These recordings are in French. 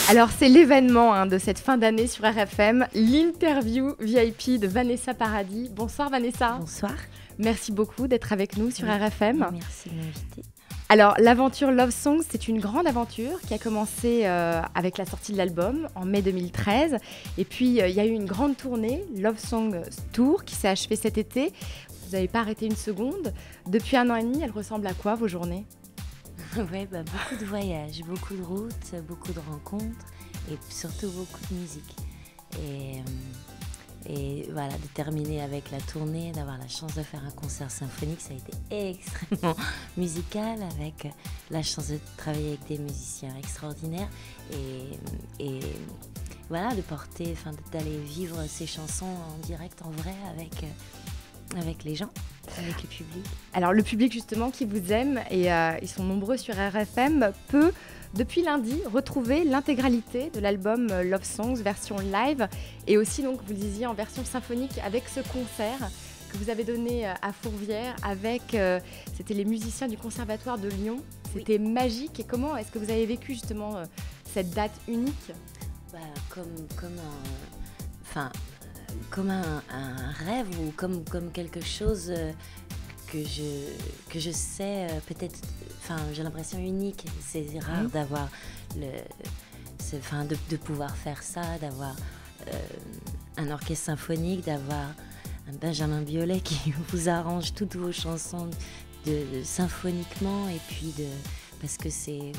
Alors, c'est l'événement de cette fin d'année sur RFM, l'interview VIP de Vanessa Paradis. Bonsoir Vanessa. Bonsoir. Merci beaucoup d'être avec nous sur RFM. Merci de m'inviter. Alors, l'aventure Love Songs, c'est une grande aventure qui a commencé avec la sortie de l'album en mai 2013. Et puis, il y a eu une grande tournée, Love Song Tour, qui s'est achevée cet été. Vous n'avez pas arrêté une seconde. Depuis 1 an et demi, elle ressemble à quoi, vos journées ? Oui, beaucoup de voyages, beaucoup de routes, beaucoup de rencontres et surtout beaucoup de musique. Et voilà, de terminer avec la tournée, d'avoir la chance de faire un concert symphonique, ça a été extrêmement musical, avec la chance de travailler avec des musiciens extraordinaires et voilà, de porter, d'aller vivre ces chansons en direct, en vrai, avec les gens, avec le public. Alors le public justement qui vous aime, et ils sont nombreux sur RFM, peut depuis lundi retrouver l'intégralité de l'album Love Songs version live, et aussi donc vous le disiez en version symphonique avec ce concert que vous avez donné à Fourvière avec, c'était les musiciens du Conservatoire de Lyon. C'était magique. Et comment est-ce que vous avez vécu justement cette date unique ? Comme un rêve ou comme quelque chose que je sais peut-être, j'ai l'impression unique. C'est rare d'avoir de pouvoir faire ça, d'avoir un orchestre symphonique, d'avoir un Benjamin Biolay qui vous arrange toutes vos chansons symphoniquement, et puis parce que c'est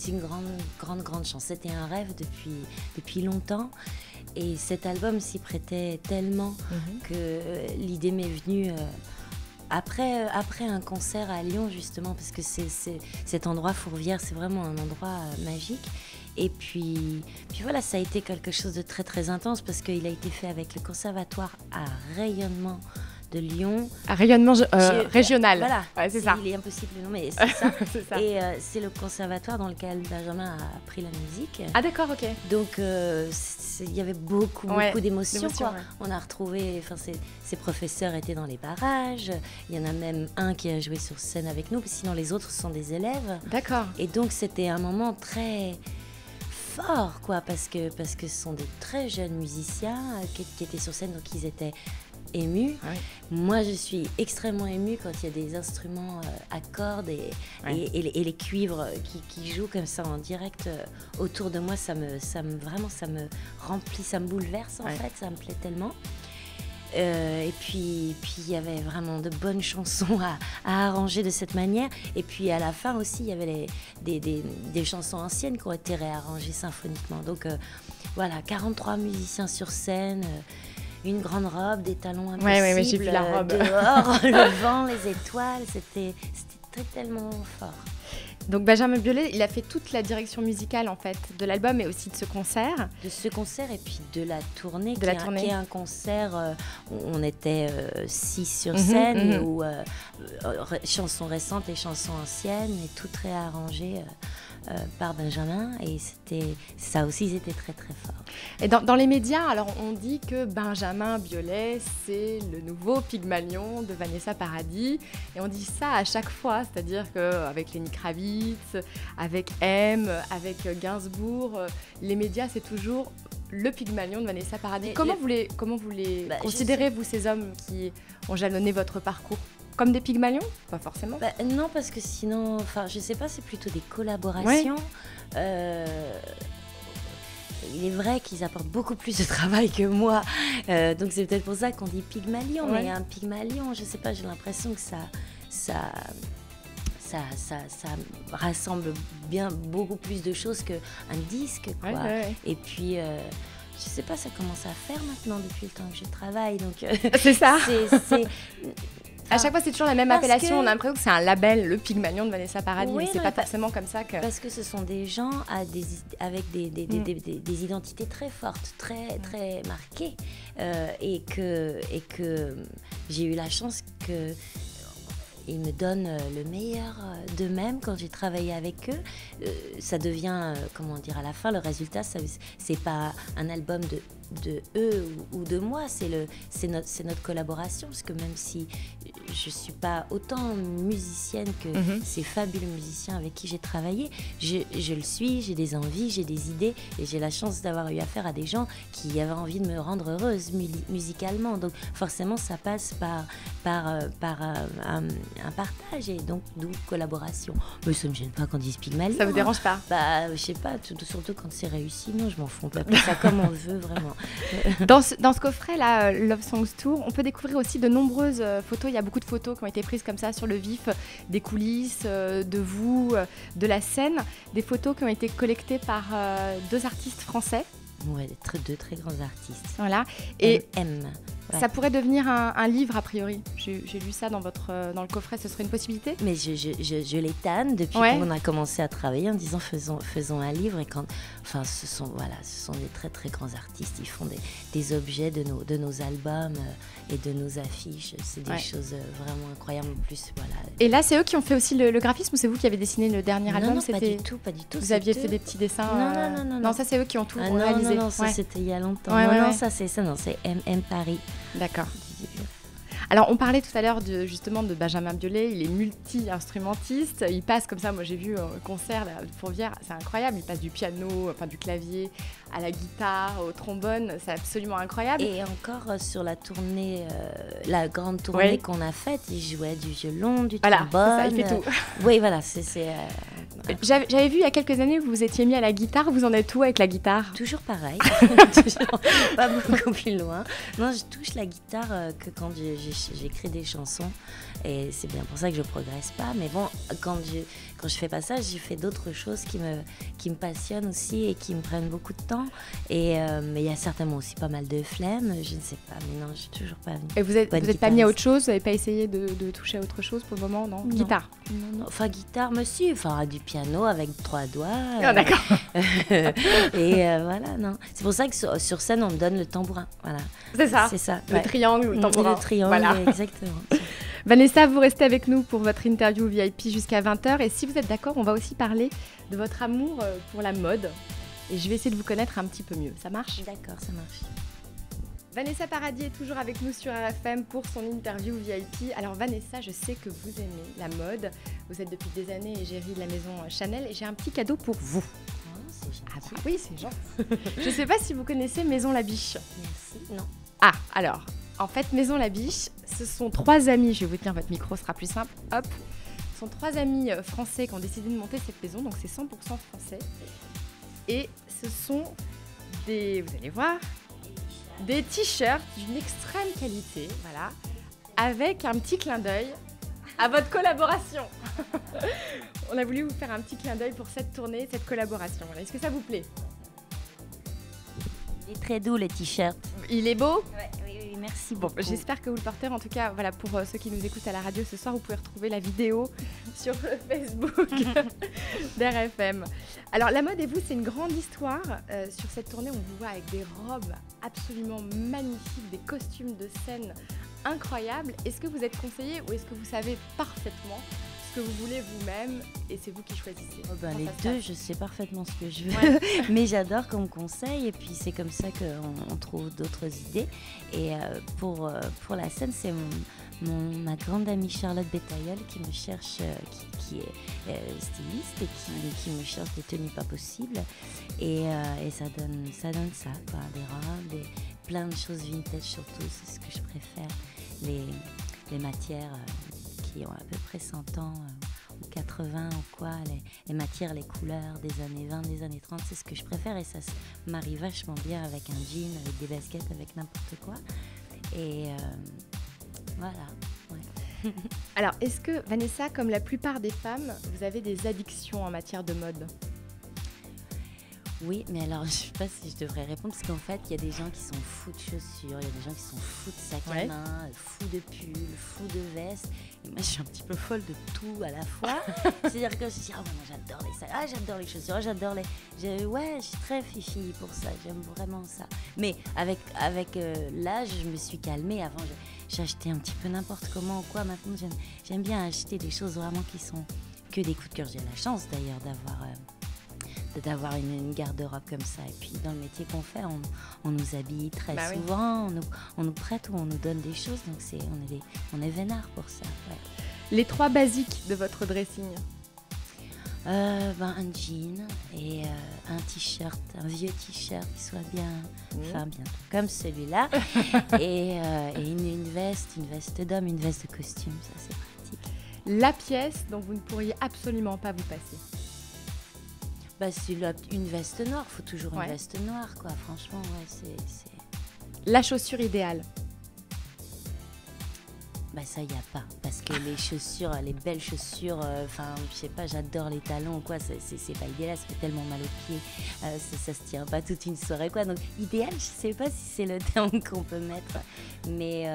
une grande chance. C'était un rêve depuis longtemps. Et cet album s'y prêtait tellement que l'idée m'est venue après un concert à Lyon, justement, parce que cet endroit, Fourvière, c'est vraiment un endroit magique. Et puis voilà, ça a été quelque chose de très très intense, parce qu'il a été fait avec le Conservatoire à rayonnement de Lyon. Un rayonnement régional. Voilà, c'est ça. Il est impossible de nommer, c'est ça. C'est ça. Et c'est le conservatoire dans lequel Benjamin a appris la musique. Ah d'accord, ok. Donc il y avait beaucoup d'émotions. Ouais. On a retrouvé, ses professeurs étaient dans les barrages. Il y en a même un qui a joué sur scène avec nous, sinon les autres sont des élèves. D'accord. Et donc c'était un moment très fort, parce que ce sont des très jeunes musiciens qui étaient sur scène, donc ils étaient émue. Oui. Moi, je suis extrêmement émue quand il y a des instruments à cordes et les cuivres qui jouent comme ça en direct autour de moi. Ça me remplit, ça me bouleverse en fait. Ça me plaît tellement. Et puis il y avait vraiment de bonnes chansons à arranger de cette manière. Et puis à la fin aussi, il y avait des chansons anciennes qui ont été réarrangées symphoniquement. Donc voilà, 43 musiciens sur scène. Une grande robe, des talons impossibles, oui, j'ai vu la robe. Dehors, le vent, les étoiles, c'était tellement fort. Donc Benjamin Biolay, il a fait toute la direction musicale en fait de l'album et aussi de ce concert. De ce concert et puis de la tournée, qui est un concert où on était 6 sur scène, où chansons récentes et chansons anciennes, et tout réarrangé par Benjamin, et ça aussi c'était très très fort. Et dans les médias, alors on dit que Benjamin Biolay c'est le nouveau Pygmalion de Vanessa Paradis, et on dit ça à chaque fois, c'est-à-dire qu'avec Lenny Kravitz, avec M, avec Gainsbourg, les médias c'est toujours le Pygmalion de Vanessa Paradis. Comment vous les considérez, vous, ces hommes qui ont jalonné votre parcours ? Comme des Pygmalions ? Pas forcément. Non, parce que sinon, je sais pas, c'est plutôt des collaborations. Il est vrai qu'ils apportent beaucoup plus de travail que moi, donc c'est peut-être pour ça qu'on dit Pygmalion. Mais un Pygmalion, je sais pas, j'ai l'impression que ça rassemble bien beaucoup plus de choses qu'un disque, quoi. Et puis je sais pas, ça commence à faire maintenant depuis le temps que je travaille, donc c'est ça. À chaque fois, c'est toujours la même appellation. On a l'impression que c'est un label, le Pygmalion de Vanessa Paradis, mais c'est pas forcément comme ça que... Parce que ce sont des gens avec des identités très fortes, très, très marquées, et que j'ai eu la chance que ils me donnent le meilleur d'eux-mêmes quand j'ai travaillé avec eux. Ça devient, à la fin, le résultat, c'est pas un album de de eux ou de moi, c'est notre collaboration, parce que même si je ne suis pas autant musicienne que ces fabuleux musiciens avec qui j'ai travaillé, je le suis, j'ai des envies, j'ai des idées, et j'ai la chance d'avoir eu affaire à des gens qui avaient envie de me rendre heureuse musicalement. Donc forcément, ça passe par un partage, et donc d'où collaboration. Mais ça ne me gêne pas qu'on dise Pygmalion. Ça vous dérange pas? Bah, je sais pas, surtout quand c'est réussi, non, je m'en fous. On peut appeler ça comme on veut, vraiment. Dans ce coffret-là, Love Songs Tour, on peut découvrir aussi de nombreuses photos. Il y a beaucoup de photos qui ont été prises comme ça sur le vif, des coulisses, de vous, de la scène. Des photos qui ont été collectées par 2 artistes français. Ouais, deux très grands artistes. Voilà. Et Ouais. Ça pourrait devenir un livre, a priori. J'ai lu ça dans le coffret, ce serait une possibilité? Mais je les tanne depuis qu'on a commencé à travailler en disant faisons un livre. Et ce sont des très très grands artistes. Ils font des objets de nos albums et de nos affiches. C'est des choses vraiment incroyables en plus. Voilà. Et là, c'est eux qui ont fait aussi le graphisme, ou c'est vous qui avez dessiné le dernier album? Non, pas du tout. Vous aviez fait des petits dessins? Non, ça c'est eux qui ont tout réalisé. Non, ça c'était il y a longtemps. C'est M Paris. D'accord. Alors, on parlait tout à l'heure justement de Benjamin Biolay. Il est multi-instrumentiste. Il passe comme ça, moi j'ai vu un concert là, de Fourvière, c'est incroyable. Il passe du piano, du clavier, à la guitare, au trombone. C'est absolument incroyable. Et encore sur la tournée, la grande tournée qu'on a faite, il jouait du violon, du trombone. Voilà, il fait tout. Oui, voilà, J'avais vu il y a quelques années que vous vous étiez mis à la guitare. Vous en êtes où avec la guitare? Toujours pareil, toujours pas beaucoup plus loin. Non, je touche la guitare que quand j'écris des chansons, et c'est bien pour ça que je progresse pas. Mais bon, quand je fais pas ça, j'ai fait d'autres choses qui me passionnent aussi et qui me prennent beaucoup de temps. Mais il y a certainement aussi pas mal de flemme, je ne sais pas. Mais non, je suis toujours pas venue. Et vous êtes pas mis à autre chose? Vous n'avez pas essayé de toucher à autre chose pour le moment? Non. Guitare? Non. Enfin, guitare, monsieur. Enfin, du piano avec 3 doigts. D'accord. Et voilà, non. C'est pour ça que sur scène, on me donne le tambourin. Voilà. C'est ça. Le triangle ou le tambourin. Le triangle, voilà. Exactement. Vanessa, vous restez avec nous pour votre interview VIP jusqu'à 20h. Et si vous êtes d'accord, on va aussi parler de votre amour pour la mode. Et je vais essayer de vous connaître un petit peu mieux. Ça marche? D'accord, ça marche. Vanessa Paradis est toujours avec nous sur RFM pour son interview VIP. Alors Vanessa, je sais que vous aimez la mode. Vous êtes depuis des années égérie de la maison Chanel et j'ai un petit cadeau pour vous. Oh, c'est gentil. Ah bah oui, c'est gentil. Je ne sais pas si vous connaissez Maison Labiche. Merci. Non. Ah, alors, en fait, Maison Labiche, ce sont 3 amis. Je vais vous tenir votre micro, ce sera plus simple. Hop. Ce sont 3 amis français qui ont décidé de monter cette maison, donc c'est 100% français. Et ce sont des, vous allez voir, des t-shirts d'une extrême qualité, voilà, avec un petit clin d'œil à votre collaboration. On a voulu vous faire un petit clin d'œil pour cette tournée, cette collaboration. Voilà. Est-ce que ça vous plaît? Il est très doux le t-shirt. Il est beau? Oui, merci beaucoup. Bon, j'espère que vous le portez. En tout cas, voilà, pour ceux qui nous écoutent à la radio ce soir, vous pouvez retrouver la vidéo sur le Facebook d'RFM. Alors, la mode et vous, c'est une grande histoire. Sur cette tournée, on vous voit avec des robes absolument magnifiques, des costumes de scène incroyables. Est-ce que vous êtes conseillé ou est-ce que vous savez parfaitement ce que vous voulez vous-même et c'est vous qui choisissez? Les deux, je sais parfaitement ce que je veux, mais j'adore qu'on me conseille et puis c'est comme ça qu'on trouve d'autres idées. Et pour la scène, c'est ma grande amie Charlotte Bétailleul qui me cherche, qui est styliste et qui me cherche des tenues pas possibles. Et ça donne ça, quoi, des robes, plein de choses vintage surtout, c'est ce que je préfère. Les matières qui ont à peu près 100 ans, ou 80 ou quoi, les matières, les couleurs des années 20, des années 30, c'est ce que je préfère et ça se marie vachement bien avec un jean, avec des baskets, avec n'importe quoi. Et voilà. Ouais. Alors, est-ce que, Vanessa, comme la plupart des femmes, vous avez des addictions en matière de mode? Oui, mais alors je ne sais pas si je devrais répondre parce qu'en fait, il y a des gens qui sont fous de chaussures, il y a des gens qui sont fous de sac à main, fous de pull, fous de veste. Et moi, je suis un petit peu folle de tout à la fois. C'est-à-dire que je dis, moi j'adore les sacs, j'adore les chaussures, j'adore les... Ouais, je suis très fifi pour ça, j'aime vraiment ça. Mais avec l'âge, je me suis calmée. Avant, j'achetais un petit peu n'importe comment ou quoi. Maintenant, j'aime bien acheter des choses vraiment qui sont que des coups de cœur. J'ai la chance d'ailleurs d'avoir une garde-robe comme ça. Et puis dans le métier qu'on fait, on nous habille très souvent, on nous prête ou on nous donne des choses, donc on est vénard pour ça. Ouais. Les 3 basiques de votre dressing? Un jean et un t-shirt, un vieux t-shirt qui soit bien, bien comme celui-là, et une veste d'homme, une veste de costume, ça c'est pratique. La pièce dont vous ne pourriez absolument pas vous passer? C'est une veste noire, il faut toujours une veste noire, quoi. Franchement, c'est... La chaussure idéale? Ça, il n'y a pas. Parce que les chaussures, les belles chaussures, je sais pas, j'adore les talons ou quoi, c'est pas idéal, ça fait tellement mal aux pieds, ça se tient pas toute une soirée, quoi. Donc, idéal, je sais pas si c'est le terme qu'on peut mettre. Mais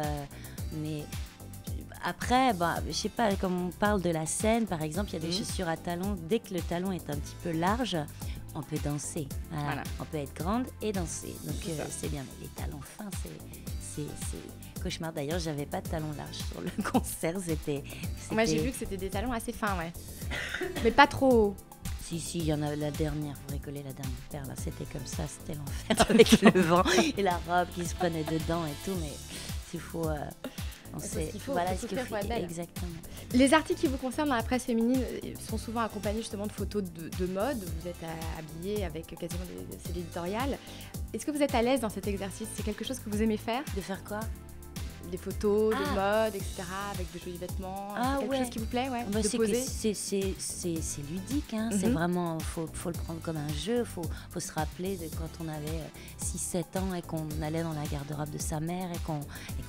après, je sais pas, comme on parle de la scène, par exemple, il y a des chaussures à talons. Dès que le talon est un petit peu large, on peut danser. Voilà. On peut être grande et danser. Donc, c'est bien. Les talons fins, c'est cauchemar. D'ailleurs, j'avais pas de talons larges sur le concert. Moi, j'ai vu que c'était des talons assez fins, mais pas trop hauts. Si, il y en a la dernière, vous rigolez, la dernière paire, là, c'était comme ça, c'était l'enfer avec le vent et la robe qui se prenait dedans et tout, mais il faut... c'est ce qu'il faut, voilà ce qu'il faut pour être belle. Exactement. Les articles qui vous concernent dans la presse féminine sont souvent accompagnés justement de photos de mode. Vous êtes habillée avec quasiment c'est l'éditorial. Est-ce que vous êtes à l'aise dans cet exercice? C'est quelque chose que vous aimez faire? De faire quoi? Des photos de mode, etc., avec de jolis vêtements. C'est quelque chose qui vous plaît, de poser? C'est ludique, hein. C'est vraiment, faut le prendre comme un jeu. Faut se rappeler de quand on avait 6-7 ans et qu'on allait dans la garde-robe de sa mère et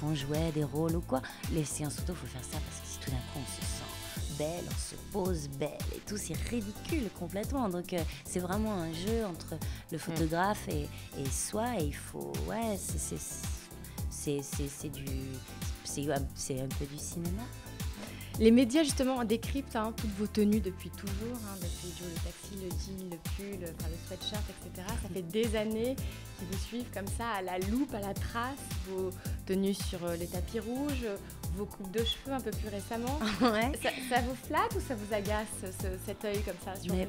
qu'on jouait des rôles ou quoi. Les séances photos, faut faire ça parce que si tout d'un coup on se sent belle, on se pose belle et tout, c'est ridicule complètement. Donc c'est vraiment un jeu entre le photographe et soi, et il faut, c'est un peu du cinéma. Les médias justement décryptent toutes vos tenues depuis toujours, depuis Joe le taxi, le jean, le pull, le sweatshirt, etc. Ça fait des années qu'ils vous suivent comme ça à la loupe, à la trace, vos tenues sur les tapis rouges, vos coupes de cheveux un peu plus récemment. Ça vous flatte ou ça vous agace cet œil comme ça sur vous?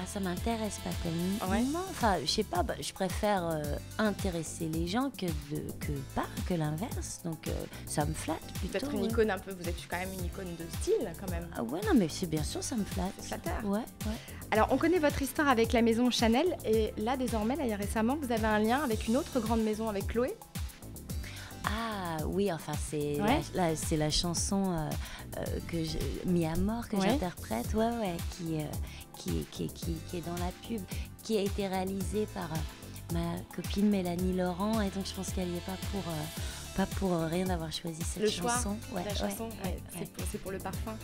Ça m'intéresse pas tellement. Enfin, je sais pas, je préfère intéresser les gens que l'inverse. Donc ça me flatte plutôt. Vous êtes une icône un peu, vous êtes quand même une icône de style quand même. Ah ouais, non mais c'est bien sûr, ça me flatte. C'est flatteur. Ouais. Alors on connaît votre histoire avec la maison Chanel et là désormais, récemment, vous avez un lien avec une autre grande maison, avec Chloé. Ah oui, enfin c'est la chanson Mi Amor que j'interprète, qui est dans la pub, qui a été réalisée par ma copine Mélanie Laurent, et donc je pense qu'elle n'y est pas pour rien d'avoir choisi cette chanson. La chanson, c'est pour le parfum.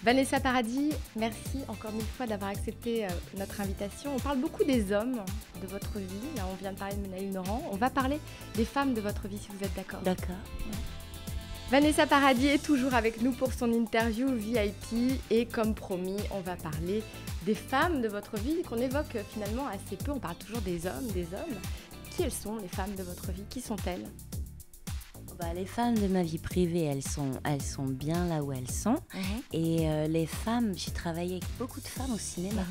Vanessa Paradis, merci encore 1000 fois d'avoir accepté notre invitation. On parle beaucoup des hommes de votre vie. Là, on vient de parler de Mélanie Laurent. On va parler des femmes de votre vie, si vous êtes d'accord. D'accord. Vanessa Paradis est toujours avec nous pour son interview VIP, et comme promis, on va parler des femmes de votre vie qu'on évoque finalement assez peu. On parle toujours des hommes. Qui elles sont, les femmes de votre vie? Qui sont-elles? Les femmes de ma vie privée, elles sont bien là où elles sont. Et les femmes, j'ai travaillé avec beaucoup de femmes au cinéma.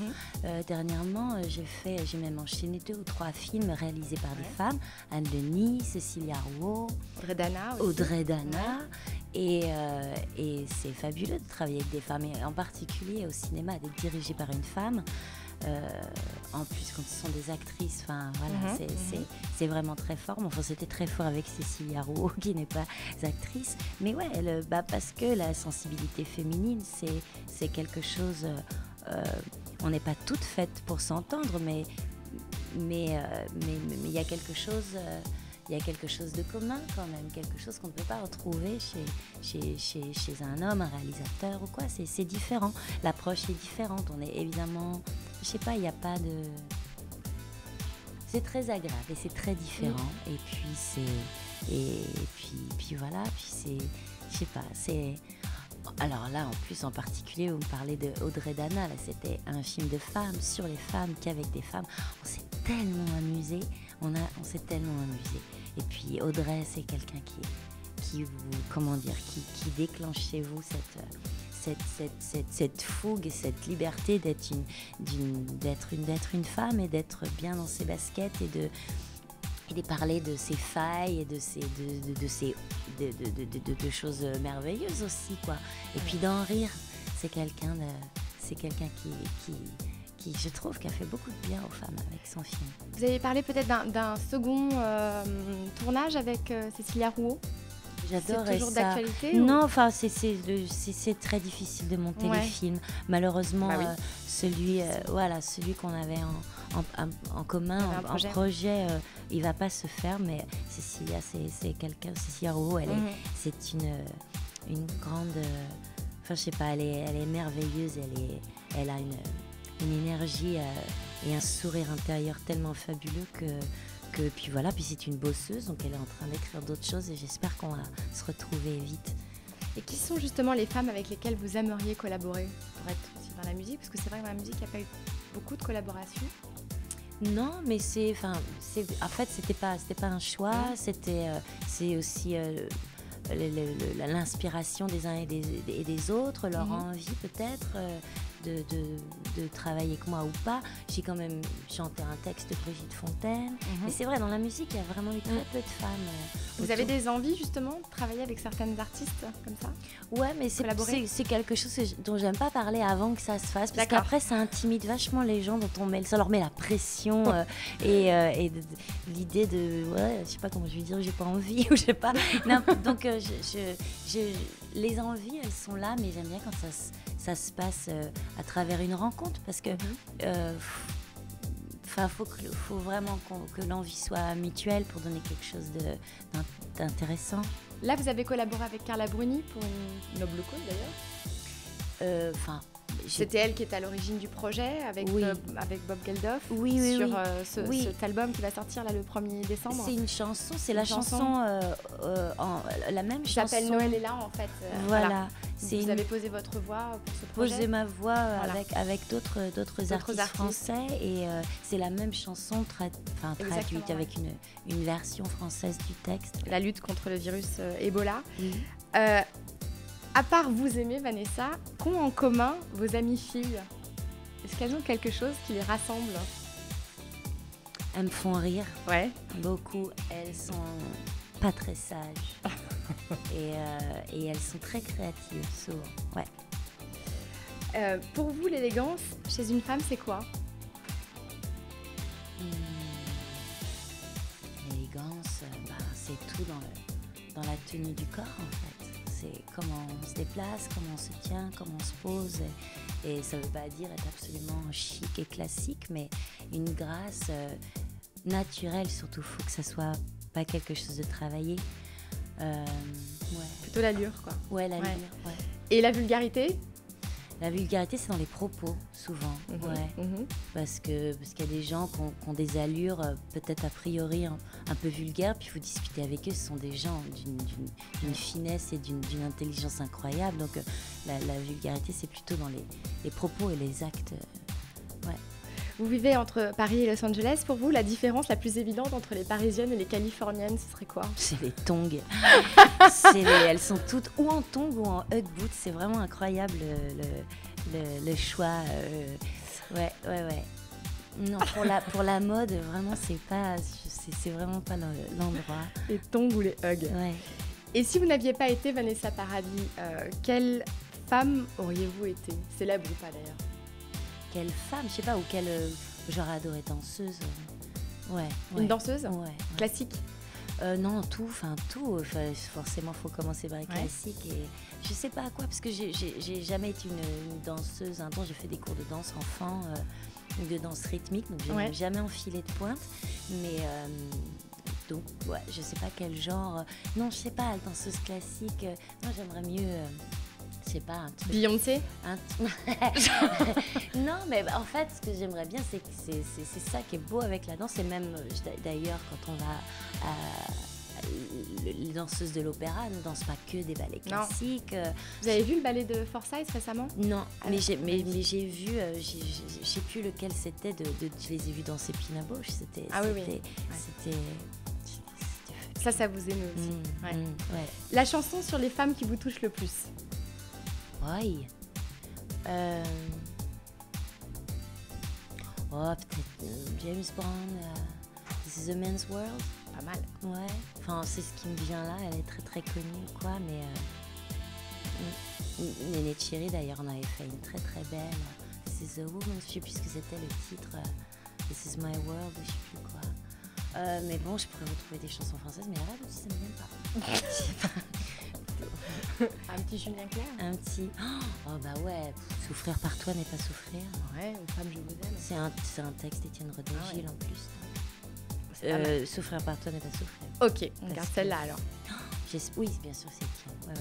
Dernièrement, j'ai même enchaîné 2 ou 3 films réalisés par des femmes. Anne Denis, Cécilia Rouault, Audrey Dana. Et c'est fabuleux de travailler avec des femmes, et en particulier au cinéma, d'être dirigée par une femme. En plus, quand ce sont des actrices, c'est vraiment très fort. Enfin, c'était très fort avec Cécilia Rouault, qui n'est pas actrice. Mais parce que la sensibilité féminine, c'est quelque chose... on n'est pas toutes faites pour s'entendre, mais il y a quelque chose... Il y a quelque chose de commun quand même, quelque chose qu'on ne peut pas retrouver chez un homme, un réalisateur ou quoi. C'est différent, l'approche est différente. On est évidemment, je sais pas, il n'y a pas de... C'est très agréable et c'est très différent. Et puis voilà, puis c'est, je sais pas, c'est... Alors là, en plus, en particulier, vous me parlez de Audrey Dana. Là, c'était un film de femmes, sur les femmes, qu'avec des femmes. On s'est tellement amusés. On s'est tellement amusés. Et puis Audrey, c'est quelqu'un qui vous, comment dire, qui déclenche chez vous cette fougue et cette liberté d'être une femme et d'être bien dans ses baskets et de parler de ses failles et de choses merveilleuses aussi, quoi. Et puis d'en rire. C'est quelqu'un qui, je trouve, qui a fait beaucoup de bien aux femmes avec son film. Vous avez parlé peut-être d'un second tournage avec Cécilia Rouault. J'adore. C'est toujours d'actualité Non, enfin, c'est très difficile de monter les films. Malheureusement, bah oui. celui qu'on avait en commun, en projet, il va pas se faire. Mais Cécilia, c'est quelqu'un. Cécilia Rouault, c'est une grande. Enfin, je sais pas, elle est merveilleuse. Elle a une énergie et un sourire intérieur tellement fabuleux que puis voilà, puis c'est une bosseuse, donc elle est en train d'écrire d'autres choses et j'espère qu'on va se retrouver vite. Et qui sont justement les femmes avec lesquelles vous aimeriez collaborer pour être aussi dans la musique? Parce que c'est vrai que dans la musique, il n'y a pas eu beaucoup de collaborations. Non, mais en fait, c'était pas un choix, c'est aussi l'inspiration des uns et des autres, leur envie peut-être de travailler avec moi ou pas. J'ai quand même chanté un texte de Brigitte Fontaine. Et c'est vrai, dans la musique, il y a vraiment eu très peu de femmes. Vous avez des envies justement de travailler avec certaines artistes comme ça? Ouais, mais c'est quelque chose dont j'aime pas parler avant que ça se fasse, parce qu'après ça intimide vachement les gens, ça leur met la pression et l'idée de je sais pas comment je vais dire, j'ai pas envie ou je sais pas. Non, donc les envies, elles sont là, mais j'aime bien quand ça se passe à travers une rencontre, parce que faut vraiment que l'envie soit mutuelle pour donner quelque chose d'intéressant. Là, vous avez collaboré avec Carla Bruni pour une noble cause d'ailleurs. C'était elle qui est à l'origine du projet avec Bob Geldof sur cet album qui va sortir là, le 1er décembre. C'est une chanson, c'est la chanson, la même chanson. Ça s'appelle Noël est là en fait. Voilà. Vous avez posé votre voix pour ce projet. Posé ma voix avec d'autres artistes français et c'est la même chanson traduite avec une version française du texte. La lutte contre le virus Ebola. À part vous aimer, Vanessa, qu'ont en commun vos amies filles? Est-ce qu'elles ont quelque chose qui les rassemble? Elles me font rire. Ouais. Beaucoup. Elles sont pas très sages. et elles sont très créatives, souvent. Ouais. Pour vous, l'élégance chez une femme, c'est quoi? L'élégance, c'est tout dans la tenue du corps, en fait. C'est comment on se déplace, comment on se tient, comment on se pose. Et ça ne veut pas dire être absolument chic et classique, mais une grâce naturelle surtout. Il faut que ça soit pas quelque chose de travaillé. Plutôt l'allure, quoi. Ouais, l'allure, ouais. Et la vulgarité? La vulgarité, c'est dans les propos, souvent. Parce qu'il y a des gens qui ont des allures peut-être a priori un peu vulgaires, puis vous discutez avec eux, ce sont des gens d'une finesse et d'une intelligence incroyable. Donc la vulgarité, c'est plutôt dans les propos et les actes. Vous vivez entre Paris et Los Angeles. Pour vous, la différence la plus évidente entre les Parisiennes et les Californiennes, ce serait quoi? C'est les tongs. Elles sont toutes ou en tongs ou en Ugg boots. C'est vraiment incroyable le choix. Ouais. Non, pour la mode, vraiment, c'est vraiment pas l'endroit. Les tongs ou les Ugg. Ouais. Et si vous n'aviez pas été Vanessa Paradis, quelle femme auriez-vous été? Célèbre ou pas d'ailleurs? Quelle femme, je sais pas, ou quelle. J'aurais adoré danseuse. Une danseuse? Ouais. Classique? Non, tout. Forcément, il faut commencer par les classiques. Et je sais pas à quoi, parce que j'ai jamais été une danseuse. Un temps, j'ai fait des cours de danse enfant, de danse rythmique, donc j'ai jamais enfilé de pointe. Mais donc, je sais pas quel genre. Non, je sais pas, danseuse classique. Non, j'aimerais mieux. Je sais pas, un truc. Beyoncé? Non, mais en fait, ce que j'aimerais bien, c'est ça qui est beau avec la danse. Et même, d'ailleurs, quand on va les danseuses de l'opéra ne dansent pas que des ballets classiques. Vous avez vu le ballet de Forsyth récemment? Non, mais j'ai vu, je sais plus lequel c'était, je les ai vus danser Pina Bausch. C'était ça vous émeut aussi. La chanson sur les femmes qui vous touche le plus? Oui. Oh, peut-être James Bond, This is a Man's World. Pas mal. Ouais, enfin c'est ce qui me vient là, elle est très très connue quoi, mais Néné Cherry d'ailleurs on avait fait une très très belle This is a Woman, je sais plus ce que c'était le titre, This is my world, je sais plus quoi. Mais bon, je pourrais vous trouver des chansons françaises, mais là ça me vient pas. Un petit Julien Clerc. Un petit, oh bah ouais, souffrir par toi n'est pas souffrir. Ouais, ou Femme je vous aime. C'est un texte d'Étienne Rodagil en plus. Souffrir par toi n'est pas souffrir. Ok, on garde celle-là alors. Oui, bien sûr, c'est Étienne. Ouais.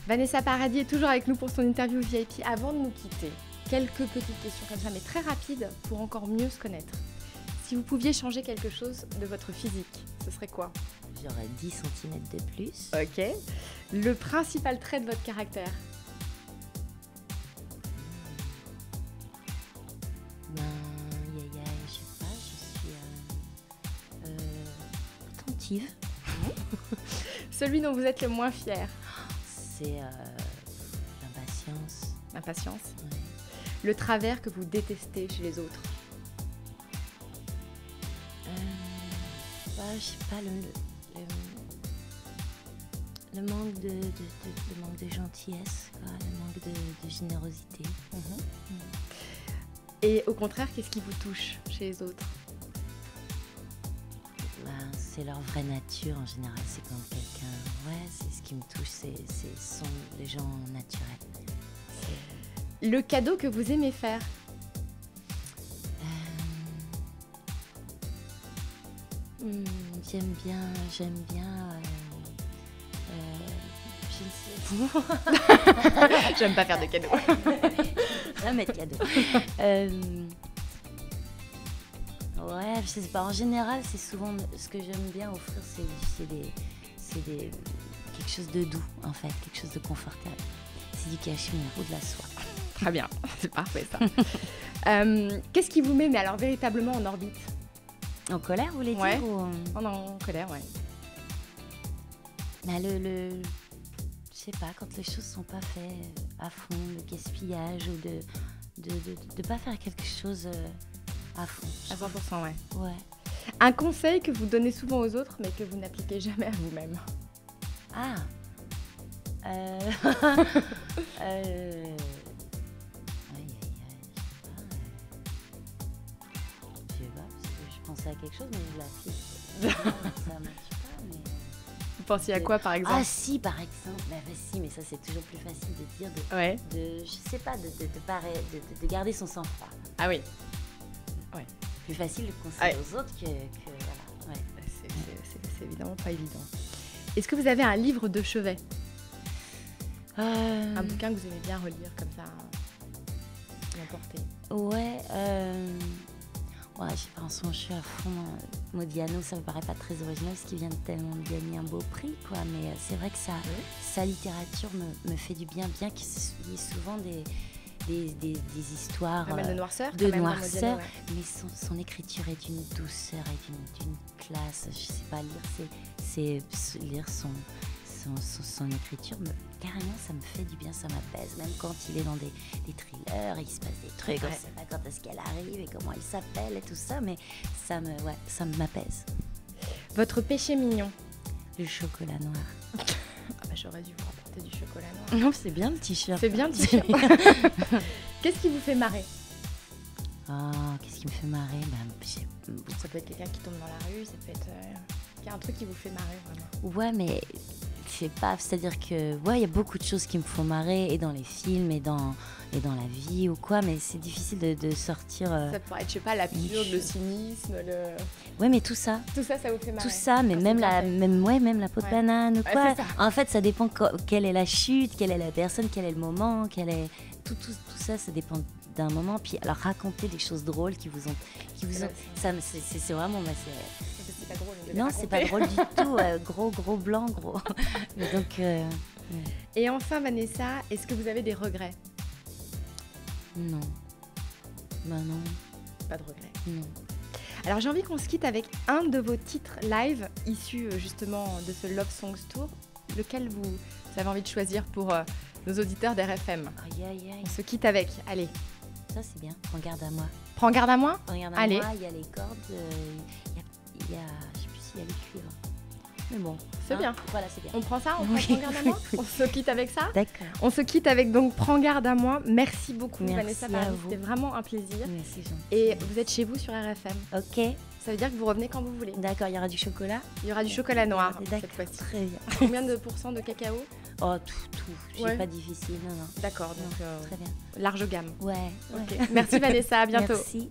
Vanessa Paradis est toujours avec nous pour son interview VIP. Avant de nous quitter, quelques petites questions comme ça, mais très rapides pour encore mieux se connaître. Si vous pouviez changer quelque chose de votre physique, ce serait quoi? J'aurais 10 cm de plus. Ok. Le principal trait de votre caractère? Je sais pas, je suis attentive. Celui dont vous êtes le moins fier? C'est l'impatience. L'impatience. Ouais. Le travers que vous détestez chez les autres? Je sais pas, le manque de gentillesse, quoi, le manque de générosité. Et au contraire, qu'est-ce qui vous touche chez les autres? C'est leur vraie nature en général, c'est quand quelqu'un... Ouais, c'est ce qui me touche, sont les gens naturels. Le cadeau que vous aimez faire? J'aime bien je ne sais J'aime pas faire de cadeaux. Jamais de cadeaux. Ouais, je sais pas. En général, c'est souvent ce que j'aime bien offrir, c'est quelque chose de doux, en fait, quelque chose de confortable. C'est du cachemire ou de la soie. Très bien, c'est parfait ça. Qu'est-ce qui vous met, mais alors véritablement en orbite? En colère, vous voulez Ouais. dire ou... En colère, ouais. Bah, je sais pas, quand les choses sont pas faites à fond, le gaspillage ou de pas faire quelque chose à fond. À 100%, ouais. Ouais. Un conseil que vous donnez souvent aux autres, mais que vous n'appliquez jamais à vous-même? Ah. Je pensais à quelque chose, mais je l'applique. Ça marche pas, mais... Vous pensiez à quoi, par exemple? Ah si, par exemple. Bah si, mais ça, c'est toujours plus facile de dire, Ouais. je sais pas, de garder son sang-froid. Ah oui. Plus facile de conseiller aux autres que voilà. Ouais. C'est évidemment pas évident. Est-ce que vous avez un livre de chevet? Un bouquin que vous aimez bien relire comme ça, l'emporter? Ouais, je sais pas, en ce moment je suis à fond Modiano, ça me paraît pas très original parce qu'il vient de tellement de gagner un beau prix, quoi, mais c'est vrai que sa littérature me fait du bien qu'il y ait souvent des histoires de noirceur, mais son écriture est d'une douceur et d'une classe, je sais pas lire son écriture, carrément ça me fait du bien, ça m'apaise, même quand il est dans des thrillers, il se passe des trucs, on ne sait pas quand est-ce qu'elle arrive et comment elle s'appelle et tout ça, mais ça m'apaise. Votre péché mignon? Le chocolat noir. J'aurais dû vous rapporter du chocolat noir. Non, c'est bien le t-shirt. C'est bien le t-shirt. Qu'est-ce qui vous fait marrer? Qu'est-ce qui me fait marrer? Ça peut être quelqu'un qui tombe dans la rue, ça peut être... Il y a un truc qui vous fait marrer, vraiment. Ouais, mais je sais pas, c'est-à-dire que il y a beaucoup de choses qui me font marrer, et dans les films, et dans la vie ou quoi, mais c'est difficile de sortir... Ça pourrait être, je sais pas, l'absurde, le cynisme, le... Ouais, mais tout ça. Tout ça, ça vous fait marrer. Tout ça, mais même la peau de banane ou quoi. En fait, ça dépend quelle est la chute, quelle est la personne, quel est le moment, tout ça, ça dépend d'un moment. Puis alors raconter des choses drôles qui vous ont ça, c'est vraiment... C'est pas drôle. Non, c'est pas drôle du tout. Gros blanc, gros. Donc... Et enfin, Vanessa, est-ce que vous avez des regrets? Non. Bah non. Pas de regrets? Non. Alors j'ai envie qu'on se quitte avec un de vos titres live issus justement de ce Love Songs Tour. Lequel vous avez envie de choisir pour nos auditeurs d'RFM. Aïe, aïe, aïe. On se quitte avec, allez. Ça, c'est bien. Prends garde à moi. Prends garde à moi. Regarde à Allez. moi, il y a les cordes, il y a, je sais plus s'il y a les cuivres. Mais bon, C'est bien. Voilà, c'est bien. On prend ça, on Oui. prend Prends garde à moi. On se quitte avec ça. D'accord. On se quitte avec donc Prends garde à moi. Merci beaucoup Merci Vanessa à Paradis, vous. c'était vraiment un plaisir. Merci, Jean. Et vous êtes chez vous sur RFM. Ok, Ça veut dire que vous revenez quand vous voulez. d'accord, il y aura du chocolat. Il y aura du chocolat noir D'accord, cette fois-ci. très bien. Combien de pourcents de cacao? Oh, tout. J'ai Ouais. pas difficile, non. D'accord, donc Très bien. large gamme. Ouais. Ok. ouais. Merci Vanessa, à bientôt. Merci.